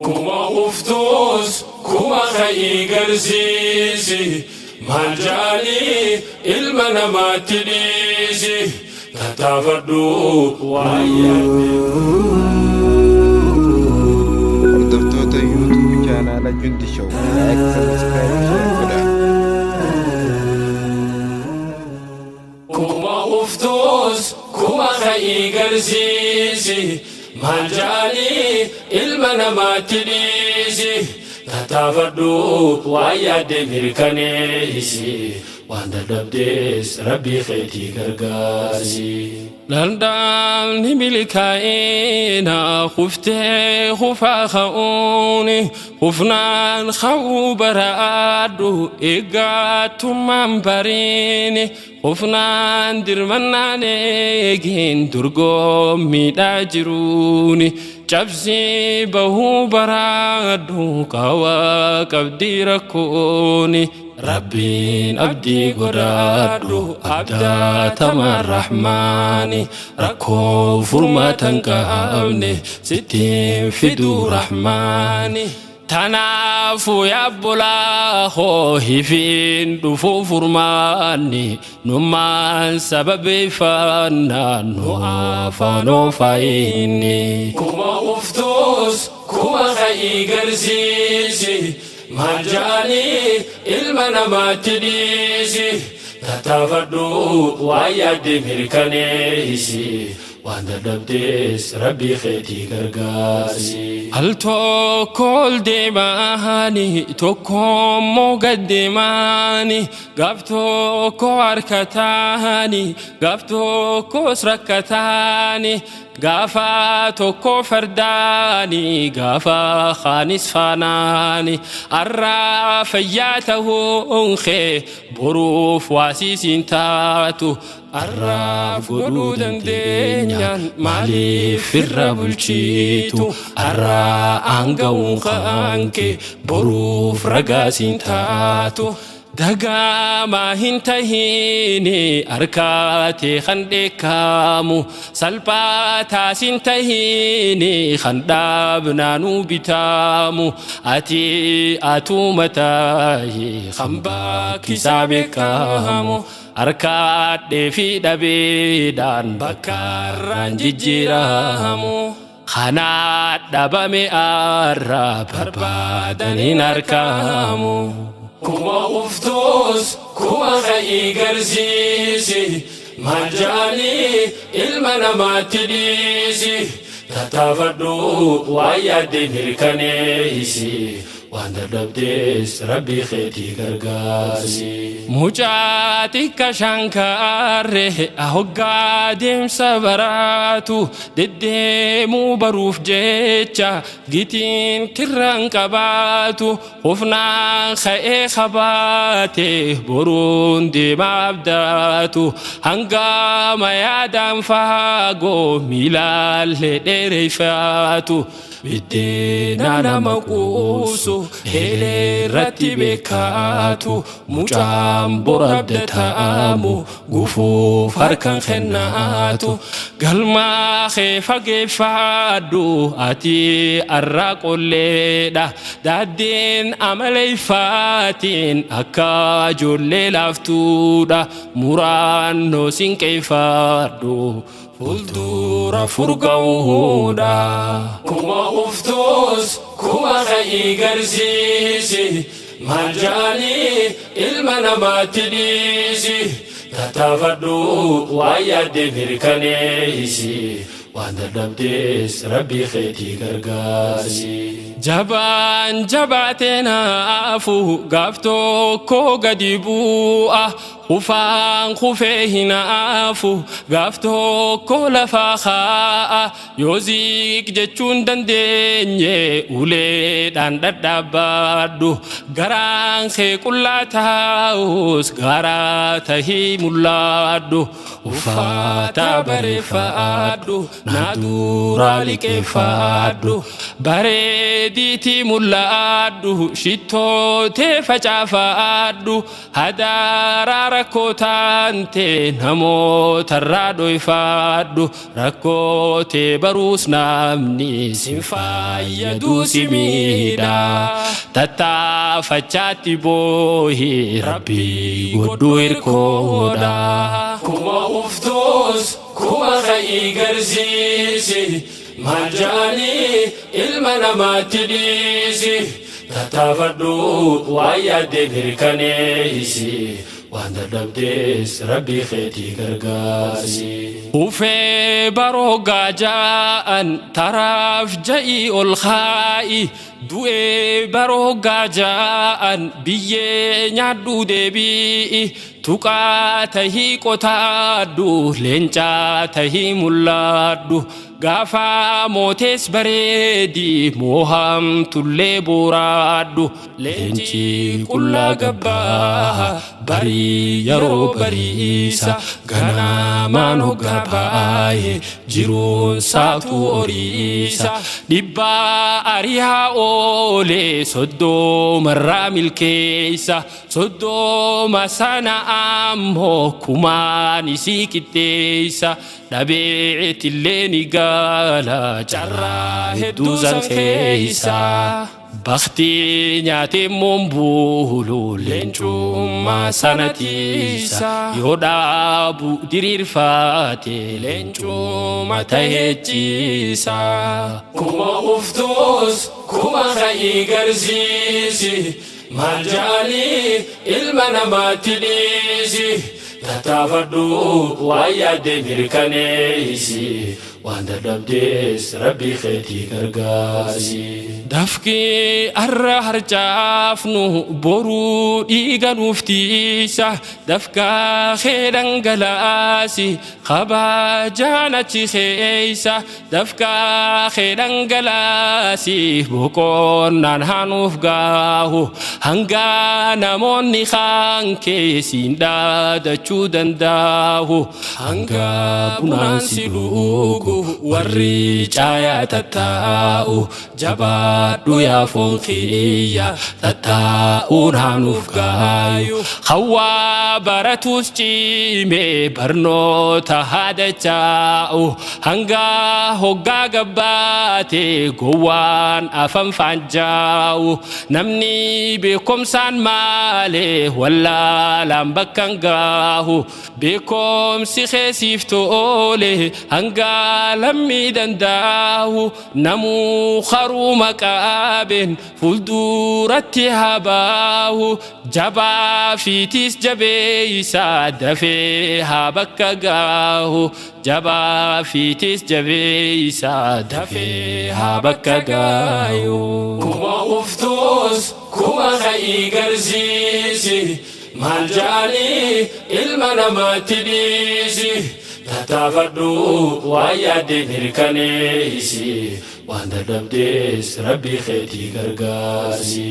كما أفتوس كما خي قرسيسي ما جالي المنا ما تليسي تتفردو hordoftoota yuutuubii chaanaala Jundi Show like subscribe share godhaa. كما أفتوس كما خي قرسيسي ما جالي المنا ما تليسي تتفردو ويا مركنيسي وانت دبديس ربي خيتي غرغاسي لندم نملكاينا خفتي خفا خوني خفنان خو برادو إيقاتو منبريني خفنان درمناني جين درقو ميداجروني جبسي بهو برادو كوا كبدي ركوني ربين أبدي قرادو أبدا تما الرحمن ركو فرما تنكامني ستين فدو رحماني تنافو يا بلا خوهي فين دفو فرماني نمان سبب فانا نوافانو فايني كما أفتوس كما خي قرسيسي ما جاني المنا ما تليسي تتفردو ويا مركنيسي وانا دبديس ربي خيتي غرغاسي هل توكل ديماني توكم مقدماني قفتو كواركتاني قفتو كوسركتاني غافا توكو فرداني غافا خانس فاناني الرافياته انخي بروف واسيسين تاتو الراف قلودن دينيان مالي في الرابلشيتو الرا انقون خانكي بروف رقاسين تاتو دغا ما هنتهيني أركاتي خندكامو سلباتا سنتهيني خندابنا نوبتامو أتي أتو متاهي خمباكي سابكامو أركات دي في دبيدان بكاران جيجيرامو خانات دبامي أرى بربادنين أركامو كما أفتوس كما خي قرسيسي ما جاني المنا ما تليسي تتفردو ويا مركنيسي وانا دبديس ربي خيتي غرغاسي مجاتي كشانكاره أهوغا ديم سبراتو دديمو بروف جيتشا جيتين كران كباتو خفنا خي خباتي برون دي مابداتو هنگا ما يادم فاغو ميلال لدريفاتو بدينا نمقوسو هيلي رتبي كاتو مجام برد تامو غفوف هركن خناتو قلما خيفا قفادو أتي أراقو ليدا دادين أملي فاتين أكاجو ليلافتودا مرانو سين كيفادو فلدورا فرقودا كما أفتوس كما خي قرسيسي ما جاني المنا ما تليسي تتفردو ويا مركنيسي وانا دبديس ربي خيتي غرغاسي جبان جباتنا أفو غافتو كو غديبوآ خفان خفيهنا أفو غافتو كو لفاخاء يوزيك جتشون دنديني أولي دان دادابادو غران خي كلا تاوس غارا تهي مولادو وفاتا برفادو نادورا لكفادو بريديتي مولادو شتو تفجافادو هدارا rakkootante namoota irraa dhoyfadhu rakkoote baruus namni sin fayyadu si miidha tattaafachaatti boohi rabbii godhu hirkoodha kuma uftuus kuma ka'ii garsiisi maal jaanii ilma namaatti dhiisi tattaafadhu waan yaadde mirkaneessi waan dadhabdes rabbii keetii gargaarsi ufee baroogaa ja'an taraaf ja'ii ol kaa'i du'ee baroogaa ja'an biyyee nyaadhu deebi'i tuqaa tahii qotaadhu leencaa tahii mul'adhu gaafa mootees bareedi moohamtullee boraadhu leenci qullaa gabbaa barii yeroo bariisa ganamaan hoggaa baay'ee jiruun saatu oriisa dhibbaa arihaa oolee soddomarraa milkeessa soddoma sana ammoo kumaan isii qixxeessa dhabeetillee ni gaala carraa hedduu san keessa bakti nyaatee moombuulu leencummaa sanatiisa yoo dhaabu diriirfaate leencummaa taheechiisa kuma uftuus kuma ka'ii garsiisi maal jaanii ilma namaatti dhiisi tattaafadhu waan yaadde mirkaneessi waan dadhabdes rabbii keetii gargaarsi dafqii arra harcaafnu boruu dhiiga nuuf tiisa dafqaa kee dhangalaasi kabajaan achi keeysa dafqaa kee dhangalaasi boqonnaan hanuuf gaahu hanga namoonni kaan keessiin dhaadachuu danda'u hanga bunaan si dhugu warri caayaa tattaa'u jabaadhu yaa foon kiyya tattaa'uun hanuuf gaayu hawaa baratuus ciimee barnoota haadacha'u hanga hoggaa gabbaate gowwaan afan faanjaa'u namni beekomsaan maalee wallaalaan bakkan gaahu beekomsi keessiif toole hanga lammii danda'u namuu haruu maqaabeen fulduratti habaahu jabaa fiitis jabeeysa dafee haa bakka gaahu jabaa fiitis jabeeysa dafee haa bakka gaayu kuma uftuus kuma ka'ii garsiisi maal jaanii ilma namaatti dhiisi tattaafadhu waan yaadde mirkaneessi waan dadhabdes rabbii keetii gargaarsi